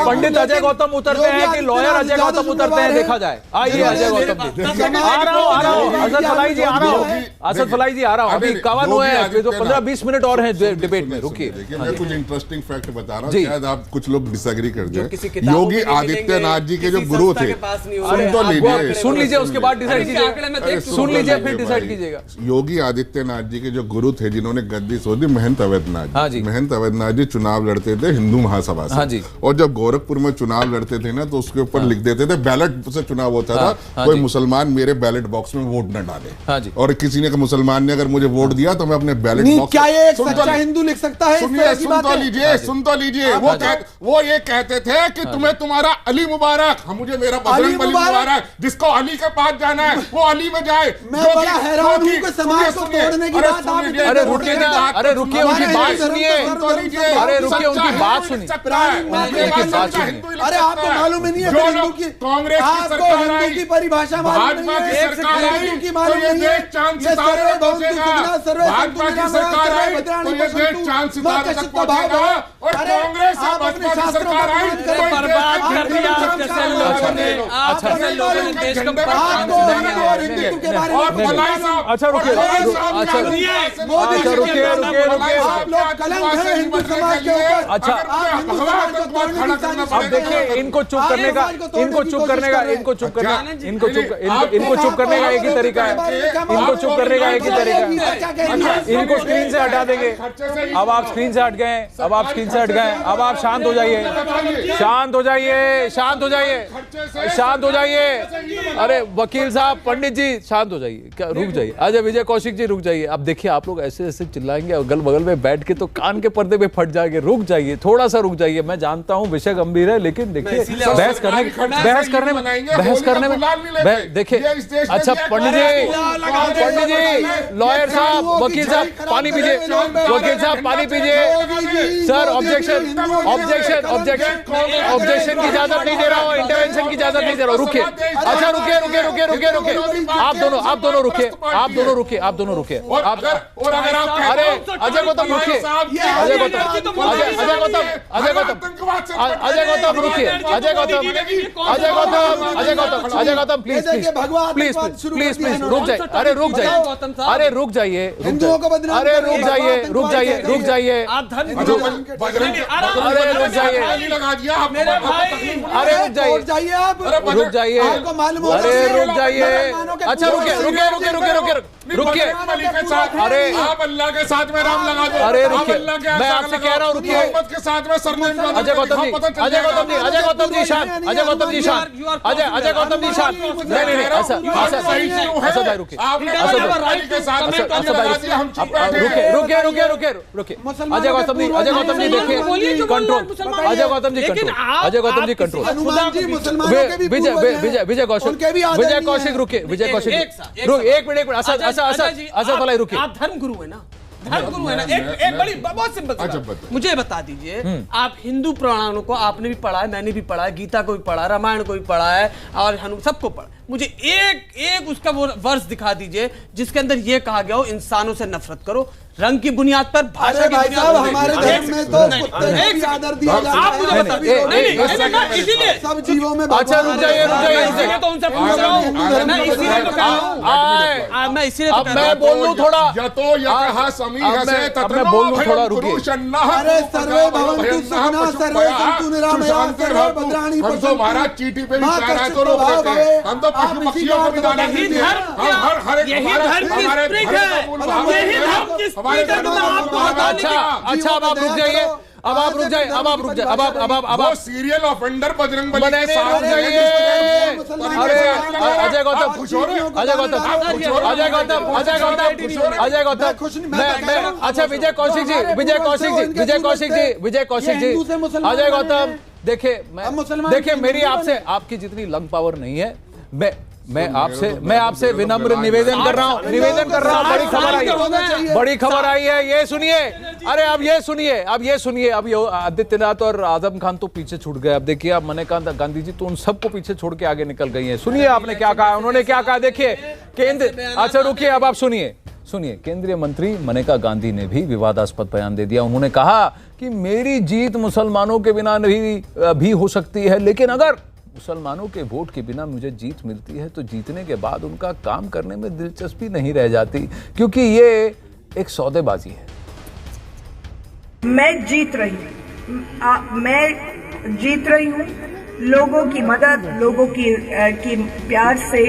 पंडित अजय गौतम उतरते हैं कि लॉयर अजय गौतम उतरते हैं? देखा जाए। आइए अजय गौतम जी, आ रहा हूँ असद फलाई जी आ रहा हूँ। असद फलाई जी आ रहा हूँ। अभी 51 हुए हैं, 15-20 मिनट और हैं डिबेट में। रुकिए। देखिए मैं कुछ इंटरेस्टिंग फैक्ट बता रहा हूँ, जी। शायद आप कुछ लोग डिसएग्री कर जो किसी जाए। किताबों योगी में नहीं आदित्यनाथ जी के जो किसी गुरु संस्था थे, के पास नहीं सुन होंगे। तो आप लीजिए, सुन लीजिए, उसके बाद डिसाइड अरे कीजिएगा। आंकड़े में देख सुन लीजिए, फिर लेंगे डिसाइड भाई। कीजिएगा। योगी आदित्यनाथ जी के जो गुरु थे जिन्होंने गद्दी सोधी, महंत अवैधनाथ हाँ जी। महंत अवैधनाथ जी चुनाव लड़ते थे हिंदू महासभा हाँ से, जी। और जब गोरखपुर में चुनाव लड़ते थे ना तो उसके ऊपर लिख देते थे, बैलेट से चुनाव होता था, हाँ कोई जी। मुसलमान मेरे बैलेट बॉक्स में वोट न डाले। हाँ जी। और किसी ने मुसलमान ने अगर मुझे वोट दिया तो मैं अपने बैलेट नहीं, बॉक्स क्या ये एक सुन तो सच्चा ली- हिंदू लिख सकता है इस सुनिए, तरह की सुन तो बातें? लीजिए, सुन तो लीजिए। वो ये कहते थे कि तुम्हें तुम्हारा अली मुबारक, हम मुझे मेरा बजरंग बली मुबारक, जिसको अली के पास जाना है वो अली में जाए। मैं बड़ा हैरान हूं कि समाज को तोड़ने की बात आप इतने अरे रुकिए ना, अरे रुकिए, उनकी बात सुनिए। अरे रुकिए, उनकी बात सुनिए। अरे आपको मालूम ही नहीं है हिंदू की, कांग्रेस की आपको सरकार हिंदू आई, की परिभाषा मालूम भाजपा नहीं की है, सरकार आई, हिंदू की तो मालूम ये नहीं है। देश चांद ये सितारे सर्वे भवन्तु बचेगा। सुखिनः, सर्वे भाजपा सन्तु की सरकार निरामया, आई सर्वे भद्राणि तो ये देश पश्यन्तु, चांद मा सितारे तक कश्चित् भावः पहुंचेगा। और अरे, कांग्रेस आप और अपने भाजपा की शास्त्रों सरकार का आई विरोध तो करें। बर्बाद कर दिया आप जैसे लोगों ने, आप जैसे लोगों ने देश को बर्बाद आपको कर दिया। और हिंदू के बारे में और मलाई साहब, अच्छा, रुकिए, और मलाई रुकिए, साहब अच्छा, जान दिए। मोदी अच्छा, जी रुकिए, के रुकिए, रुकिए। आप लोग कलंक हैं हिंदू समाज के ऊपर। अच्छा। आप हिंदू समाज को तोड़ने की साजिश अब देखिए, इनको चुप आप करने का, समाज को तोड़ने इनको की चुप कोशिश करने का, कर रहे हैं। इनको चुप करने, अच्छा, इनको चुप, आप- इनको चुप करने का एक ही तरीका है, इनको चुप करने का एक ही तरीका है। इनको स्क्रीन से हटा देंगे। अब आप स्क्रीन से हट गए, अब आप स्क्रीन से हट गए, अब आप शांत हो जाइए, शांत हो जाइए, शांत हो जाइए, शांत हो जाइए। अरे वकील साहब, पंडित जी शांत हो जाइए, क्या रुक जाइए। अजय विजय कौशिक जी रुक जाइए। अब देखिए, आप लोग ऐसे ऐसे चिल्लाएंगे अगल बगल में बैठ के तो कान के पर्दे पे फट जाएंगे। रुक जाइए, थोड़ा सा रुक जाइए। मैं जानता हूँ विषय गंभीर है, लेकिन देखिए बहस करने में देखिए। अच्छा पंडित जी, लॉयर साहब, वकील साहब पानी पीजिए, वकील साहब पानी पीजिए। Sir objection, objection, objection, objection की इजाजत नहीं दे रहा हूँ, इंटरवेंशन की इजाजत नहीं दे रहा हूँ। रुकिए, अच्छा रुकिए, रुकिए, रुकिए, रुकिए, रुकिए। आप दोनों रुकिए, आप दोनों रुकिए, आप दोनों रुकिए। आप अरे अजय गौतम रुकिए, अजय गौतम, अजय गौतम, अजय गौतम, अजय गौतम रुकिए, Ajay Gautam, Ajay Gautam, Ajay Gautam, Ajay Gautam please, please, please, please रुक जाइए। अरे रुक जाइए, अरे रुक जाइए, हिंदुओं को बदनाम अरे रुक जाइए, रुक जाइए, रुक जाइए, आप धर्म अरे रुक जाइए, लगा दिया आप, मेरे भाई, अरे रुक जाइए, जाइए आप, रुक जाइए, आपको मालूम होगा अरे कि रुक जाइए। मुसलमानों के अच्छा रुकिए, रुकिए, रुकिए, रुकिए, रुकिए, रुकिए। अरे आप अल्लाह के साथ में राम लगा दो। अरे आप रुकिए, अल्लाह के मैं साथ आपसे लगाओ। कह रहा हूँ, रुकिए। मोहम्मद के साथ में सरनेम लगा दो। अजय गौतम जी, पता चल अजय जाएगा। गौतम जी, अजय गौतम जी शांत, अजय गौतम जी शांत, अजय गौतम जी शांत। नहीं नहीं नहीं, असद भाई रुकिए, अली के साथ में असद भाई लगा दिया, हम चुप बैठे हैं। रुकिए, रुकिए, रुकिए, रुकिए। अजय गौतम जी, अजय गौतम जी देखिए, control. Ajay Gautam ji control, Ajay Gautam ji control. Hanuman ji मुसलमानों के भी विजय, पूर्वज हैं। विजय, विजय कौशिक, उनके भी आदरणीय विजय कौशिक हैं। रुकिए, विजय कौशिक एक एक मिनट, असद, असद वाला रुकिए। आप धर्म गुरु है ना, धर्म गुरु है ना। एक बड़ी बहुत सिंपल सी अच्छा, बात। बताओ। मुझे बता दीजिए, आप हिंदू पुराणों को आपने भी पढ़ा है, मैंने भी पढ़ा है, गीता को भी पढ़ा है, रामायण को भी पढ़ा है, और हनु सबको पढ़ा। मुझे एक उसका वो वर्ष दिखा दीजिए जिसके अंदर ये कहा गया हो इंसानों से नफरत करो, रंग की बुनियाद पर, भाषा अरे की भाई बुनियाद साहब, पर। हमारे धर्म में तो कुत्ते को भी आदर दिया जाता है। आप मुझे बता दीजिए, इसीलिए सब जीवों में अच्छा रुक जाइए, रुक जाइए, रुक जाइए। इसीलिए तो उनसे पूछ रहा हूँ, मैं इसीलिए तो कह रहा हूँ, मैं इसीलिए तो अब कह मैं रहा हूँ। बोल दूं थोड़ा, यतो यतः समी अब हसे मैं ततनो बोल दूं थोड़ा, भयं रुकिए। पुरुषन्नः अरे सर्वे भवन्तु सुखिनः, सर्वे सन्तु निरामया, सर्वे भद्राणि हम तो पश्यन्तु। महाराज चीटी पे भी माँ चाह रहे कश्चित् तो रोक प्रभाव देते हैं। भवे। हम तो आप पशु इसी पक्षियों को भी बात दाना को देते बताइए। हैं। हम हर एक यही धर्म की स्पिरिट है, यही धर्म की स्पिरिट है। मैं आपको बताने की- अच्छा अब आप रुक जाइए, अब आप रुक जाइए, अब आप रुक जाइए, अब वो आप सीरियल ऑफेंडर बजरंग बली नहीं, के साथ रुक जाइए। अरे अजय गौतम, आप खुश हो रहे हो? अजय गौतम, अजय गौतम, अजय गौतम, अजय गौतम, मैं अच्छा विजय कौशिक जी, विजय कौशिक जी, विजय कौशिक जी, विजय कौशिक जी, अजय गौतम देखिए, देखिए मेरी आपसे, आपकी जितनी लंग पावर नहीं है। मैं आपसे विनम्र निवेदन कर रहा हूं, निवेदन कर रहा हूं। बड़ी खबर आई है, बड़ी खबर आई है, ये सुनिए। अरे अब ये सुनिए, अब ये सुनिए। अब ये आदित्यनाथ और आजम खान तो पीछे छूट गए। अब देखिए, अब मनेका गांधी जी तो उन सबको पीछे छोड़ के आगे निकल गई हैं। सुनिए आपने क्या कहा, उन्होंने क्या कहा। देखिए केंद्र, अच्छा रुकिए, अब आप सुनिए, सुनिए। केंद्रीय मंत्री मनेका गांधी ने भी विवादास्पद बयान दे दिया। उन्होंने कहा कि मेरी जीत मुसलमानों के बिना भी हो सकती है, लेकिन अगर मुसलमानों के वोट के बिना मुझे जीत मिलती है तो जीतने के बाद उनका काम करने में दिलचस्पी नहीं रह जाती, क्योंकि ये एक सौदेबाजी है। मैं जीत रही हूँ, मैं जीत रही हूँ। लोगों की मदद, लोगों की प्यार से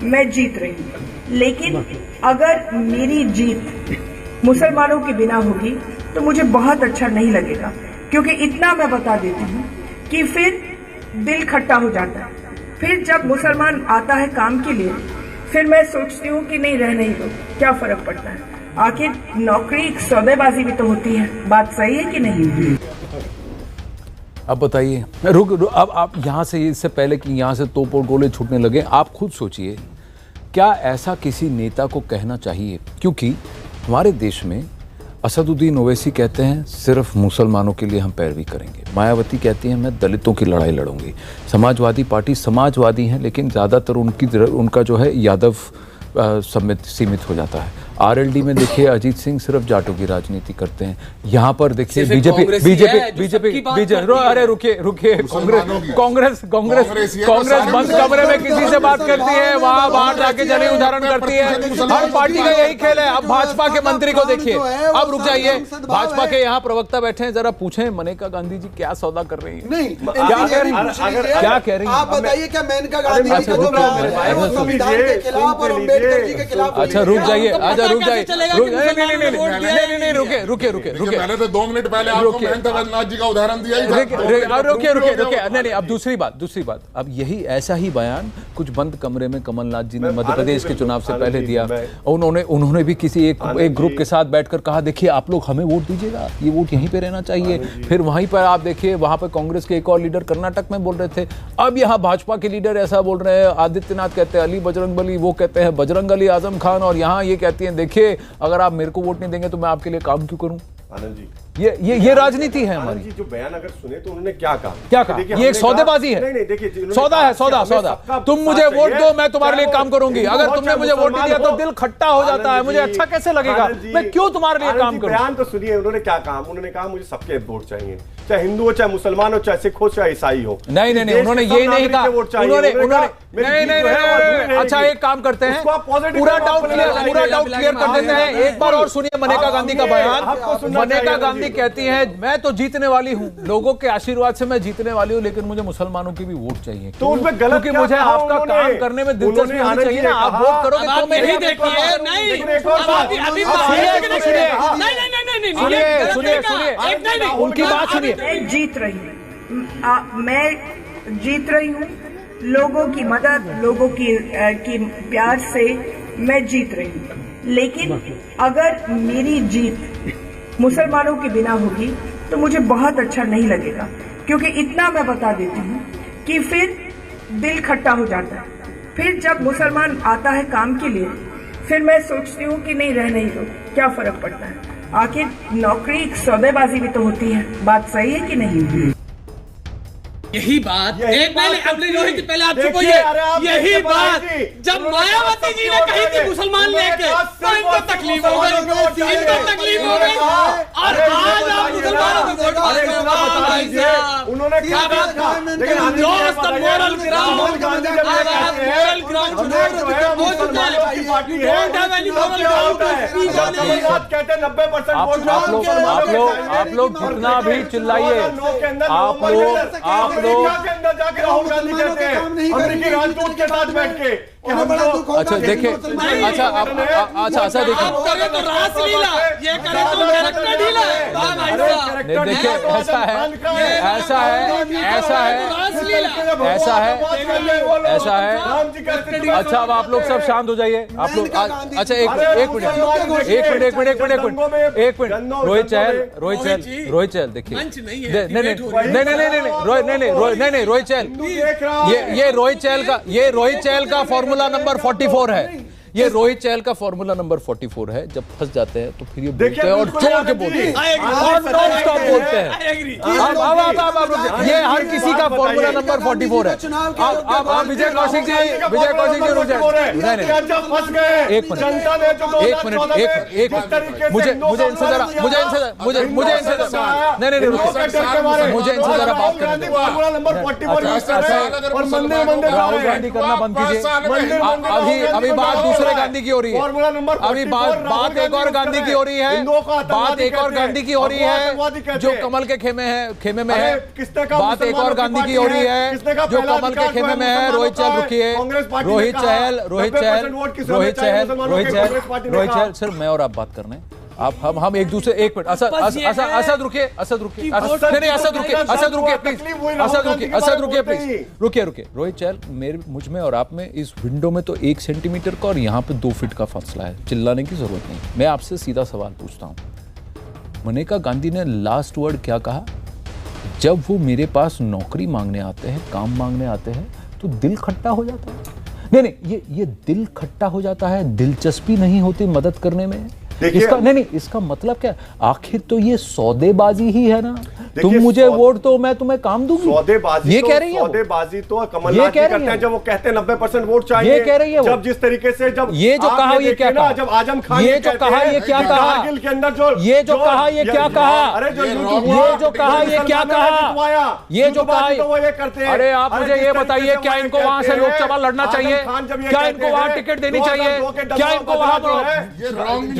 मैं जीत रही हूँ। लेकिन अगर मेरी जीत मुसलमानों के बिना होगी तो मुझे बहुत अच्छा नहीं लगेगा, क्योंकि इतना मैं बता देती हूँ कि फिर दिल खट्टा हो जाता है। फिर जब मुसलमान आता है काम के लिए, फिर मैं सोचती हूँ कि नहीं, रहने ही दो, क्या फर्क पड़ता है। आखिर नौकरी सौदेबाजी भी तो होती है। बात सही है कि नहीं? अब बताइए, अब आप यहाँ से, इससे पहले कि यहाँ से तोप और गोले छूटने लगे, आप खुद सोचिए, क्या ऐसा किसी नेता को कहना चाहिए? क्योंकि हमारे देश में असदुद्दीन ओवैसी कहते हैं सिर्फ मुसलमानों के लिए हम पैरवी करेंगे, मायावती कहती हैं मैं दलितों की लड़ाई लड़ूंगी, समाजवादी पार्टी समाजवादी हैं लेकिन ज़्यादातर उनका जो है यादव सीमित हो जाता है। आरएलडी में देखिए अजीत सिंह सिर्फ जाटों की राजनीति करते हैं। यहाँ पर देखिए बीजेपी अरे रुकिए कांग्रेस बंद कमरे में किसी से बात करती है, वहां बाहर जाके जनी उदाहरण करती है। हर पार्टी का यही खेल है। अब भाजपा के मंत्री को देखिए, अब रुक जाइए, भाजपा के यहाँ प्रवक्ता बैठे हैं, जरा पूछें मेनका गांधी जी क्या सौदा कर रही है? नहीं, क्या कह रही है? आप बताइए, क्या मेनका गांधी के खिलाफ? अच्छा रुक जाइए, रुक जाइए, नहीं रुके मैंने तो 2 मिनट पहले आपको महंत वैद्यनाथ जी का उदाहरण दिया ही था। रुके नहीं, अब दूसरी बात, अब यही ऐसा ही बयान कुछ बंद कमरे में कमलनाथ जी ने मध्य प्रदेश के चुनाव से पहले दिया। उन्होंने भी किसी एक ग्रुप के साथ बैठकर कहा देखिए आप लोग हमें वोट दीजिएगा, ये वोट यहीं पे रहना चाहिए। फिर वहीं पर आप देखिए, वहां पर कांग्रेस के एक और लीडर कर्नाटक में बोल रहे थे। अब यहाँ भाजपा के लीडर ऐसा बोल रहे हैं, आदित्यनाथ कहते हैं अली बजरंगबली, वो कहते हैं बजरंग अली आजम खान, और यहाँ ये कहती हैं देखिए अगर आप मेरे को वोट नहीं देंगे तो मैं आपके लिए काम क्यों करूं? आनंद जी, ये राजनीति है हमारी। जो बयान अगर सुने तो उन्होंने क्या कहा? ये एक सौदेबाजी है। नहीं देखिए, सौदा है, सौदा। तुम मुझे वोट दो, मैं तुम्हारे लिए काम करूंगी। अगर तुमने मुझे वोट नहीं दिया तो दिल खट्टा हो जाता है, मुझे अच्छा कैसे लगेगा, मैं क्यों तुम्हारे लिए काम करूं? बयान तो सुनिए, उन्होंने क्या कहा? उन्होंने कहा मुझे सबके वोट चाहिए, चाहे हिंदू हो, चाहे मुसलमान हो, चाहे सिख हो, चाहे ईसाई हो। नहीं, उन्होंने ये नहीं कहा। नहीं, अच्छा एक काम करते हैं, पूरा डाउट क्लियर कर देते हैं। एक बार और सुनिए मनेका गांधी का बयान। मनेका गांधी कहती है मैं तो जीतने वाली हूँ, लोगों के आशीर्वाद से मैं जीतने वाली हूँ, लेकिन मुझे मुसलमानों की भी वोट चाहिए। तो उसमें गलत, क्योंकि मुझे आपका काम करने में दिलचस्पी होनी चाहिए ना। आप वोट करोगे तो मैं ही देखिए। सुनिए उनकी बात सुनिए। मैं जीत रही हूँ, मैं जीत रही हूँ। लोगों की मदद, लोगों की प्यार से मैं जीत रही हूँ। लेकिन अगर मेरी जीत मुसलमानों के बिना होगी तो मुझे बहुत अच्छा नहीं लगेगा, क्योंकि इतना मैं बता देती हूँ कि फिर दिल खट्टा हो जाता है। फिर जब मुसलमान आता है काम के लिए, फिर मैं सोचती हूँ कि नहीं, रहने ही दो, क्या फर्क पड़ता है। आखिर नौकरी सौदेबाजी भी तो होती है। बात सही है कि नहीं? यही बात एक रोहित पहले आप चुप होइए। यही बात जब मायावती जी ने कही थी मुसलमान लेके, तो इनको तकलीफ हो गई, और आज आप मुसलमानों को वोट उन्होंने क्या बात कहा? मोरल ग्राउंड कहते 90% आप लोग जितना भी चिल्लाइए, आप लोग के अंदर जाके राहुल गांधी कहते हैं अमेरिकी राजदूत के साथ बैठ के अच्छा देखिए, अच्छा देखिए, देखिए ऐसा है। अच्छा अब आप लोग सब शांत हो जाइए। आप लोग अच्छा एक मिनट रोहित चहल देखिए, नहीं रोहित चहल, ये रोहित चहल का फॉर्मूला नंबर 44 है। ये रोहित चहल का फॉर्मूला नंबर 44 है। जब फंस जाते हैं तो फिर ये बोलते हैं और जोर के बोलते हैं और नॉन स्टॉप बोलते हैं। ये हर किसी का फॉर्मूला नंबर 44 है। आप विजय कौशिक जी रुक जाए। एक मिनट मुझे इनसे जरा बात करने दो। राहुल गांधी करना बंद कीजिए। अभी बात दूसरी दूसरे गांधी की हो रही है। फॉर्मूला नंबर अभी बात एक और गांधी की हो रही है, बात एक और गांधी की हो रही है जो कमल के खेमे में है। बात एक और गांधी की हो रही है जो कमल के खेमे में है। रोहित चहल रुकिए, रोहित चहल सर, मैं और आप बात करने, आप हम एक दूसरे, एक मिनट असद रुकिए, असद रुकिए प्लीज, रुकिए। रोहित चहल, मुझ में और आप में इस विंडो में तो 1 सेंटीमीटर का और यहाँ पे 2 फीट का फासला है, चिल्लाने की जरूरत नहीं। मैं आपसे सीधा सवाल पूछता हूँ, मनेका गांधी ने लास्ट वर्ड क्या कहा? जब वो मेरे पास नौकरी मांगने आते हैं, काम मांगने आते हैं, तो दिल खट्टा हो जाता है। नहीं, ये दिल खट्टा हो जाता है, दिलचस्पी नहीं होती मदद करने में। इसका नहीं, इसका मतलब क्या? आखिर तो ये सौदेबाजी ही है ना। तुम मुझे वोट दो, मैं तुम्हें काम दूंगी। सौदेबाजी, ये कह रही है, सौदेबाजी तो कमलनाथ जी करते हैं जब वो कहते हैं 90% वोट चाहिए। ये कह रही है, जब जिस तरीके से जब ये जो कहा, ये क्या कहा? जब आजम खान ये जो कहा, ये क्या कहा? कारगिल के अंदर जो ये जो कहा, ये क्या कहा? अरे जो ये जो कहा, ये क्या कहा? ये जो कहा, वो ये करते हैं। अरे आप मुझे ये बताइए, क्या इनको वहां से लोकसभा लड़ना चाहिए? क्या इनको वहां टिकट देनी चाहिए? क्या इनको वहां?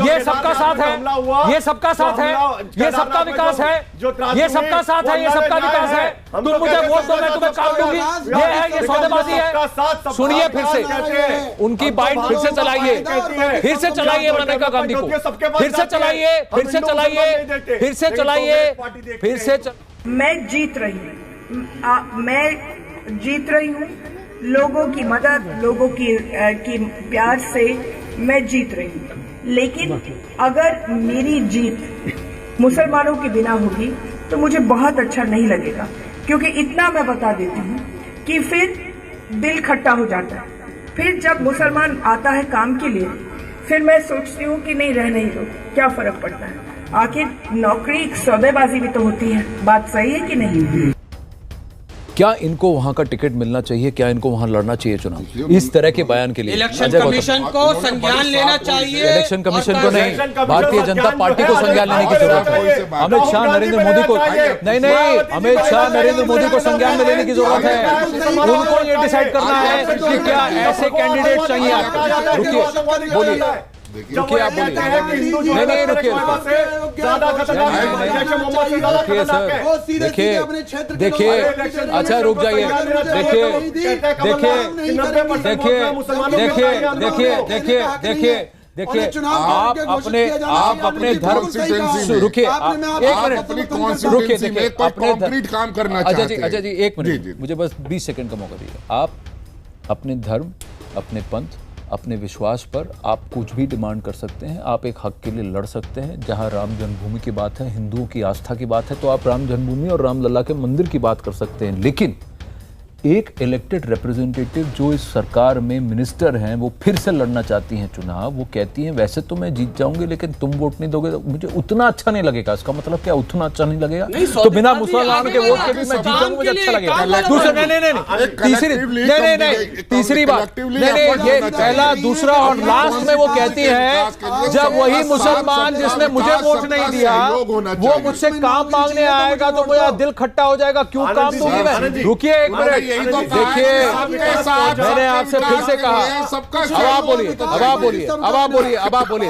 ये सबका साथ है, ये सबका साथ है, ये सबका विकास है, ये सबका साथ है, ये सबका विकास है। तुम मुझे वोट दो, मैं तुम्हें काम दूंगी। ये है, ये सौदेबाजी है। सुनिए फिर से उनकी बाइट फिर से चलाइए, फिर से चलाइए मनेका गांधी को, फिर से चलाइए, फिर से चलाइए, फिर से चलाइए, फिर से। मैं जीत रही हूँ, मैं जीत रही हूँ। लोगों की मदद, लोगों की प्यार से मैं जीत रही हूँ। लेकिन अगर मेरी जीत मुसलमानों के बिना होगी तो मुझे बहुत अच्छा नहीं लगेगा, क्योंकि इतना मैं बता देती हूँ कि फिर दिल खट्टा हो जाता है। फिर जब मुसलमान आता है काम के लिए, फिर मैं सोचती हूँ कि नहीं, रहने ही दो, क्या फर्क पड़ता है। आखिर नौकरी सौदेबाजी भी तो होती है। बात सही है कि नहीं? क्या इनको वहां का टिकट मिलना चाहिए? क्या इनको वहां लड़ना चाहिए चुनाव? इस तरह के बयान के लिए इलेक्शन कमीशन को संज्ञान लेना चाहिए। इलेक्शन कमीशन को नहीं, भारतीय जनता पार्टी को संज्ञान लेने की जरूरत है। अमित शाह नरेंद्र मोदी को नहीं, अमित शाह नरेंद्र मोदी को संज्ञान में लेने की जरूरत है। उनको ये डिसाइड करना है कि क्या ऐसे कैंडिडेट चाहिए आपको। रुकिए, बोलिए, रुकिए, आप बोलिए। नहीं, रुकिए सर, देखिए, अच्छा रुक जाइए। देखिए, आप अपने धर्म से रुकिए, एक मिनट रुकिए, देखिए अपने काम करना चाहते हैं। अच्छा जी, एक मिनट, मुझे बस 20 सेकंड का मौका दीजिए। आप अपने धर्म, अपने पंथ, अपने विश्वास पर आप कुछ भी डिमांड कर सकते हैं, आप एक हक के लिए लड़ सकते हैं। जहां राम जन्मभूमि की बात है, हिंदुओं की आस्था की बात है, तो आप राम जन्मभूमि और रामलला के मंदिर की बात कर सकते हैं। लेकिन एक इलेक्टेड रिप्रेजेंटेटिव जो इस सरकार में मिनिस्टर हैं, वो फिर से लड़ना चाहती हैं चुनाव। वो कहती हैं वैसे तो मैं जीत जाऊंगी, लेकिन तुम वोट नहीं दोगे तो मुझे उतना अच्छा नहीं लगेगा। इसका मतलब क्या, उतना अच्छा नहीं लगेगा? तो बिना मुसलमान के वोट के भी मैं जीत जाऊंगा, मुझे अच्छा लगेगा। दूसरा तीसरी बात, ये पहला, दूसरा और लास्ट में वो कहती है जब वही मुसलमान जिसने मुझे वोट नहीं दिया वो मुझसे काम मांगने आएगा तो मेरा दिल खट्टा हो जाएगा, क्यों काम दूंगी मैं? रुकिए एक मिनट, देखिए मैंने आपसे फिर से कहा, अब आप बोलिए,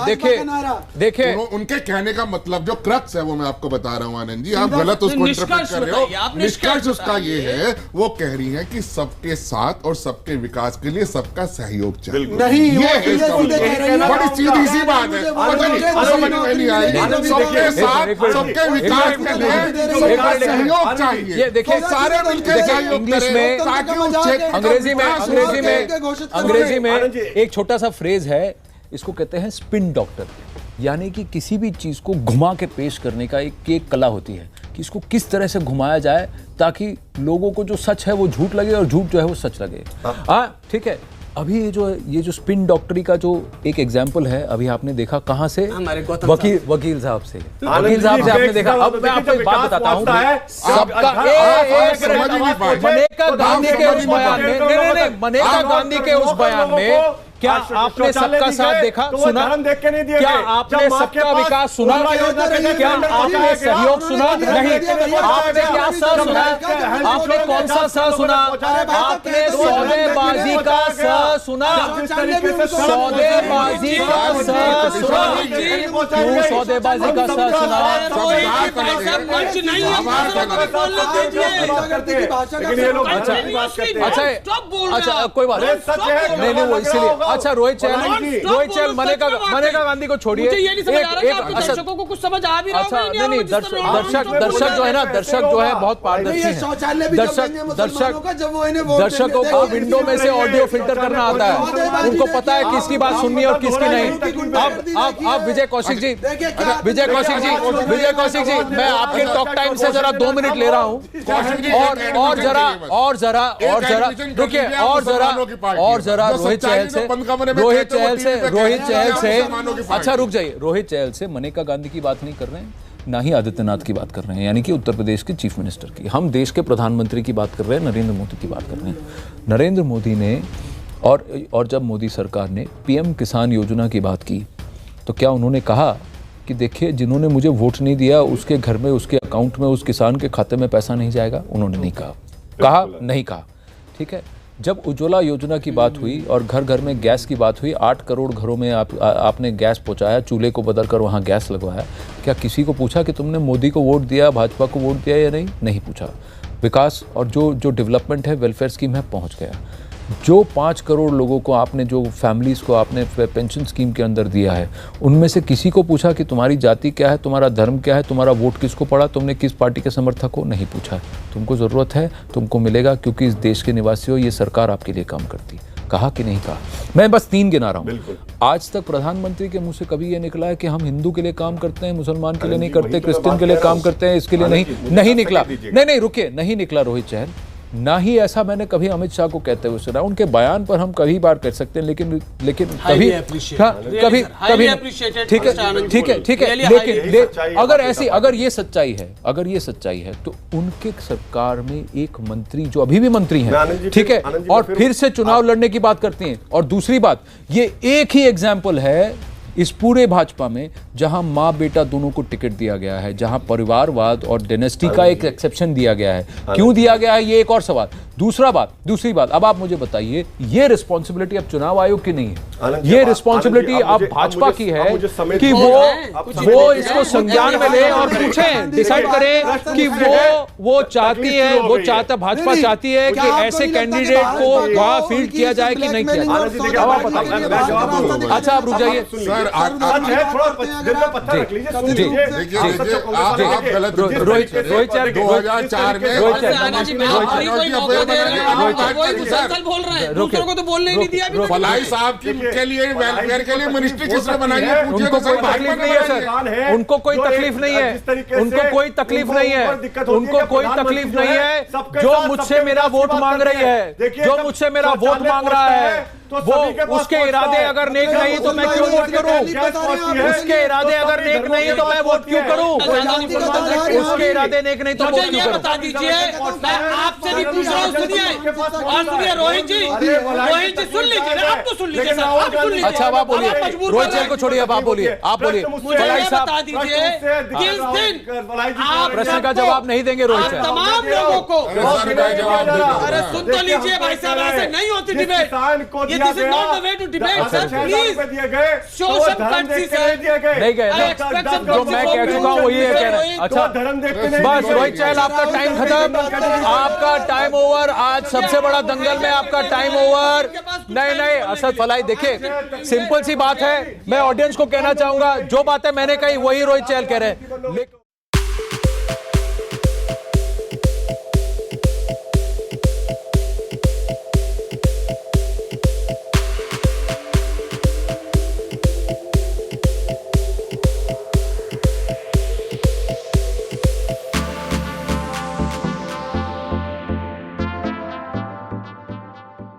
देखिए उनके कहने का मतलब जो क्रक्स है वो मैं आपको बता रहा हूं आनंद जी, आप गलत उसको इंटरप्रेट कर रहे हो। निष्कर्ष उसका ये है, वो कह रही है कि सबके साथ और सबके विकास के लिए सबका सहयोग चाहिए। नहीं, ये बड़ी सीधी सी बात है, समझ में नहीं आएगी। सबके साथ सबके विकास के लिए सबका सहयोग चाहिए। ये देखिए, सारे मिलकर सहयोग इंग्लिश में, अंग्रेजी में एक छोटा सा फ्रेज है, इसको कहते हैं स्पिन डॉक्टर। यानी कि किसी भी चीज को घुमा के पेश करने का एक कला होती है कि इसको किस तरह से घुमाया जाए ताकि लोगों को जो सच है वो झूठ लगे और झूठ जो है वो सच लगे। ठीक है, अभी ये जो स्पिन डॉक्टरी का जो एक एग्जाम्पल है, अभी आपने देखा कहाँ से? वकील साहब से आपने देखा। अब मैं आपको एक बात बताता हूँ, मनेका गांधी के उस बयान में, मनेका गांधी के उस बयान में क्या आपने सबका साथ देखा, सुना? क्या आपने सबका विकास सुना? क्या आपने सहयोग सुना? नहीं। आपने क्या सह सुना? आपने कौन सा सह सुना? आपने सौदेबाजी का सह सुना? सौदेबाजी का सह सुना? क्यों सौदेबाजी का सह सुना? अच्छा कोई बात नहीं, वो इसीलिए। अच्छा रोहित चहल मनेका गांधी को छोड़िए। दर्शकों को कुछ समझ आ भी रहा अच्छा नहीं, दर्शक जो है ना, दर्शक जो है बहुत पारदर्शी है। दर्शकों को विंडो में से ऑडियो फिल्टर करना आता है, उनको पता है किसकी बात सुननी है और किसकी नहीं। अब विजय कौशिक जी, मैं आपके टॉक टाइम से जरा 2 मिनट ले रहा हूं और जरा रुकिए, और जरा रोहित चहल से अच्छा रुक जाइए। रोहित चहल से मनेका गांधी की बात नहीं कर रहे हैं, ना ही आदित्यनाथ की बात कर रहे हैं, यानी कि उत्तर प्रदेश के चीफ मिनिस्टर की। हम देश के प्रधानमंत्री की बात कर रहे हैं, नरेंद्र मोदी की बात कर रहे हैं। नरेंद्र मोदी ने और जब मोदी सरकार ने पीएम किसान योजना की बात की तो क्या उन्होंने कहा कि देखिए जिन्होंने मुझे वोट नहीं दिया उसके घर में, उसके अकाउंट में, उस किसान के खाते में पैसा नहीं जाएगा? उन्होंने नहीं कहा, नहीं कहा। ठीक है, जब उज्ज्वला योजना की बात हुई और घर घर में गैस की बात हुई, 8 करोड़ घरों में आपने गैस पहुंचाया, चूल्हे को बदल कर वहाँ गैस लगवाया, क्या किसी को पूछा कि तुमने मोदी को वोट दिया, भाजपा को वोट दिया या नहीं? नहीं पूछा। विकास और जो डेवलपमेंट है, वेलफेयर स्कीम है, पहुँच गया। जो 5 करोड़ लोगों को आपने, जो फैमिलीज़ को आपने पेंशन स्कीम के अंदर दिया है, उनमें से किसी को पूछा कि तुम्हारी जाति क्या है, तुम्हारा धर्म क्या है, तुम्हारा वोट किसको पड़ा, तुमने किस पार्टी के समर्थक हो? नहीं पूछा। तुमको ज़रूरत है, तुमको मिलेगा, क्योंकि इस देश के निवासी हो, ये सरकार आपके लिए काम करती। कहा कि नहीं कहा? मैं बस 3 गिना रहा हूँ। आज तक प्रधानमंत्री के मुंह से कभी ये निकला है कि हम हिंदू के लिए काम करते हैं, मुसलमान के लिए नहीं करते, क्रिश्चियन के लिए काम करते हैं, इसके लिए नहीं निकला। नहीं रुकिए, नहीं निकला रोहित चहल। ना ही ऐसा मैंने कभी अमित शाह को कहते हुए सुना। उनके बयान पर हम कभी बार कर सकते हैं, लेकिन कभी ठीक है लेकिन अगर ये सच्चाई है तो उनके सरकार में एक मंत्री जो अभी भी मंत्री हैं, ठीक है, और फिर से चुनाव लड़ने की बात करती हैं। और दूसरी बात, ये एक ही एग्जाम्पल है इस पूरे भाजपा में जहां माँ बेटा दोनों को टिकट दिया गया है, जहां परिवारवाद और डायनेस्टी का एक एक्सेप्शन दिया गया है। क्यों दिया गया है, ये एक और सवाल। दूसरी बात, अब आप मुझे बताइए, ये रिस्पॉन्सिबिलिटी अब चुनाव आयोग की नहीं है, ये रिस्पॉन्सिबिलिटी अब भाजपा की है कि वो इसको संज्ञान में ले और पूछें, डिसाइड करें कि वो चाहती है, भाजपा चाहती है कि ऐसे कैंडिडेट को वहां फील्ड किया जाए कि नहीं किया जाए। अब आप बताइए। अच्छा आप रुक जाइए, रोहित 2004 में बोल रहे हैं, दूसरों को तो बोलने नहीं दिया। फलाई साहब के लिए, वेलफेयर के लिए मिनिस्ट्री किसने बनाई है? उनको कोई तकलीफ नहीं है सर, उनको कोई तकलीफ नहीं है, उनको कोई तकलीफ नहीं है, उनको कोई तकलीफ नहीं है। जो मुझसे मेरा वोट मांग रही है, जो मुझसे मेरा वोट मांग रहा है, वो उसके इरादे अगर नेक नहीं तो मैं क्यों वोट करूं? उसके इरादे अगर नेक नहीं तो मैं वोट क्यों करूं? उसके इरादे नेक नहीं तो वोट क्यों करूं? बता दीजिए, मैं आपसे भी पूछ रहा हूं। सुनिए रोहित जी सुन लीजिए, आप तो सुन लीजिए सर। अच्छा आप बोलिए, रोहित चहल को छोड़िए, आप बोलिए। मुझे बता दीजिए, किस दिन आप प्रश्न का जवाब नहीं देंगे रोहित चहल? तमाम लोगों को अरे सुन तो लीजिए भाई साहब, ऐसे नहीं होती debate. This is not the way to debate, sir. Please show some courtesy, sir. नहीं गए, जो मैं कह चुका हूँ वही है कह रहे हैं। अच्छा बस रोहित चहल, आपका टाइम खत्म, आपका टाइम ओवर। आज सबसे बड़ा दंगल में आपका टाइम ओवर। नहीं असद फलाई, देखिए सिंपल सी बात है, मैं ऑडियंस को कहना चाहूंगा, जो बातें मैंने कही वही रोहित चहल कह रहे हैं।